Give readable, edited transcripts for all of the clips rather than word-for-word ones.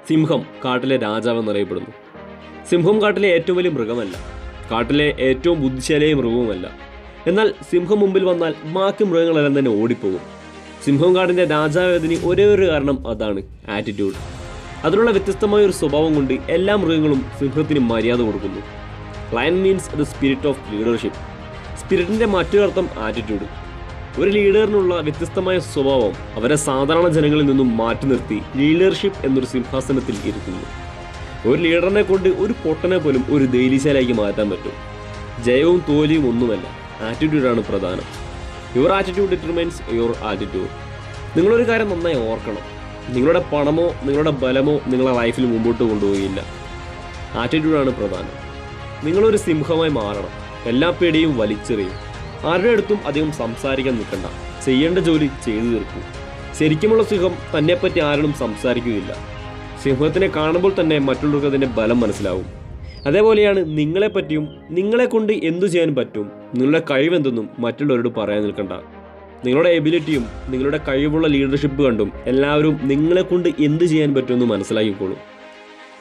സിംഹം കാട്ടിലെ രാജാവ് എന്നറിയപ്പെടുന്നു. സിംഹം കാട്ടിലെ ഏറ്റവും വലിയ മൃഗമല്ല, കാട്ടിലെ ഏറ്റവും ബുദ്ധിശാലിയായ മൃഗവുമല്ല. എന്നാൽ സിംഹം മുമ്പിൽ വന്നാൽ ബാക്കി മൃഗങ്ങളെല്ലാം തന്നെ ഓടിപ്പോകും. സിംഹം കാടിൻ്റെ രാജാവായതിന് ഒരേ ഒരു കാരണം അതാണ്, ആറ്റിറ്റ്യൂഡ്. അതിനുള്ള വ്യത്യസ്തമായ ഒരു സ്വഭാവം കൊണ്ട് എല്ലാ മൃഗങ്ങളും സിംഹത്തിന് മര്യാദ കൊടുക്കുന്നു. Lion means the spirit of leadership. സ്പിരിറ്റിൻ്റെ മറ്റൊരർത്ഥം ആറ്റിറ്റ്യൂഡ്. ഒരു ലീഡറിനുള്ള വ്യത്യസ്തമായ സ്വഭാവം അവരെ സാധാരണ ജനങ്ങളിൽ നിന്നും മാറ്റി നിർത്തി ലീഡർഷിപ്പ് എന്നൊരു സിംഹാസനത്തിൽ ഇരുത്തുന്നു. ഒരു ലീഡറിനെ കൊണ്ട് ഒരു പൊട്ടനെ പോലും ഒരു ധൈര്യശാലിയാക്കി മാറ്റാൻ പറ്റും. ജയവും തോൽവിയും ഒന്നുമല്ല, ആറ്റിറ്റ്യൂഡാണ് പ്രധാനം. Your attitude determines your attitude. നിങ്ങളൊരു കാര്യം നന്നായി ഓർക്കണം, നിങ്ങളുടെ പണമോ നിങ്ങളുടെ ബലമോ നിങ്ങളെ ലൈഫിൽ മുമ്പോട്ട് കൊണ്ടുപോവുകയില്ല. ആറ്റിറ്റ്യൂഡാണ് പ്രധാനം. നിങ്ങളൊരു സിംഹമായി മാറണം. എല്ലാ പേടിയും വലിച്ചെറിയും. ആരുടെ അടുത്തും അധികം സംസാരിക്കാൻ നിൽക്കണ്ട. ചെയ്യേണ്ട ജോലി ചെയ്തു തീർക്കൂ. ശരിക്കുമുള്ള സിംഹം തന്നെപ്പറ്റി ആരോടും സംസാരിക്കുകയില്ല. സിംഹത്തിനെ കാണുമ്പോൾ തന്നെ മറ്റുള്ളവർക്ക് അതിൻ്റെ ബലം മനസ്സിലാവും. അതേപോലെയാണ് നിങ്ങളെപ്പറ്റിയും. നിങ്ങളെ കൊണ്ട് എന്തു ചെയ്യാൻ പറ്റും, നിങ്ങളുടെ കഴിവെന്തെന്നും മറ്റുള്ളവരോട് പറയാൻ നിൽക്കണ്ട. നിങ്ങളുടെ എബിലിറ്റിയും നിങ്ങളുടെ കഴിവുള്ള ലീഡർഷിപ്പ് കണ്ടും എല്ലാവരും നിങ്ങളെ കൊണ്ട് എന്ത് ചെയ്യാൻ പറ്റുമെന്ന് മനസ്സിലാക്കിക്കോളും.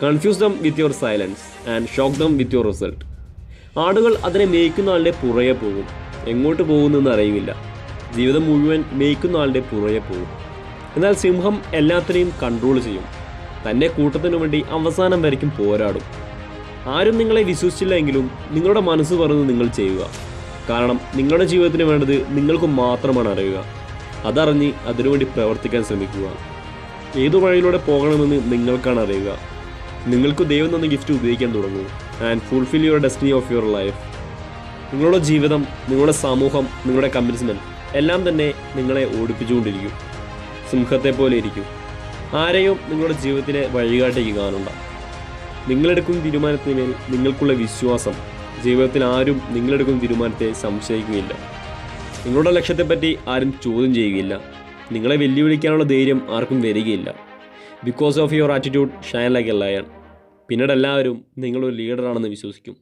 Confuse them with your silence and shock them with your result. ആടുകൾ അതിനെ മേയ്ക്കുന്ന ആളുടെ പുറകെ പോകും. എങ്ങോട്ട് പോകുന്നെന്ന് അറിയില്ല. ജീവിതം മുഴുവൻ മേയ്ക്കുന്ന ആളുടെ പുറകെ പോകും. എന്നാൽ സിംഹം എല്ലാത്തിനെയും കൺട്രോൾ ചെയ്യും. തന്നെ കൂട്ടത്തിനു വേണ്ടി അവസാനം വരയ്ക്കും പോരാടും. ആരും നിങ്ങളെ വിശ്വസിച്ചില്ല എങ്കിലും നിങ്ങളുടെ മനസ്സ് പറഞ്ഞ് നിങ്ങൾ ചെയ്യുക. കാരണം നിങ്ങളുടെ ജീവിതത്തിന് വേണ്ടത് നിങ്ങൾക്ക് മാത്രമാണ് അറിയുക. അതറിഞ്ഞ് അതിനുവേണ്ടി പ്രവർത്തിക്കാൻ ശ്രമിക്കുക. ഏതു വഴിയിലൂടെ പോകണമെന്ന് നിങ്ങൾക്കാണ് അറിയുക. നിങ്ങൾക്ക് ദൈവം തന്ന ഗിഫ്റ്റ് ഉപയോഗിക്കാൻ തുടങ്ങൂ and fulfil your destiny of your life. നിങ്ങളുടെ ജീവിതം, നിങ്ങളുടെ സമൂഹം, നിങ്ങളുടെ കമ്മിറ്റ്മെൻറ്റ് എല്ലാം തന്നെ നിങ്ങളെ ഓടിപ്പിച്ചുകൊണ്ടിരിക്കും. സിംഹത്തെ പോലെ ഇരിക്കും. ആരെയും നിങ്ങളുടെ ജീവിതത്തിലെ വഴികാട്ടേക്ക് കാണണ്ട. നിങ്ങളെടുക്കുന്ന തീരുമാനത്തിന് മേൽ നിങ്ങൾക്കുള്ള വിശ്വാസം ജീവിതത്തിൽ ആരും നിങ്ങളെടുക്കുന്ന തീരുമാനത്തെ സംശയിക്കുകയില്ല. നിങ്ങളുടെ ലക്ഷ്യത്തെപ്പറ്റി ആരും ചോദ്യം ചെയ്യുകയില്ല. നിങ്ങളെ വെല്ലുവിളിക്കാനുള്ള ധൈര്യം ആർക്കും വരികയില്ല. Because of your attitude Shine like A lion. പിന്നീട് എല്ലാവരും നിങ്ങളൊരു ലീഡറാണെന്ന് വിശ്വസിക്കും.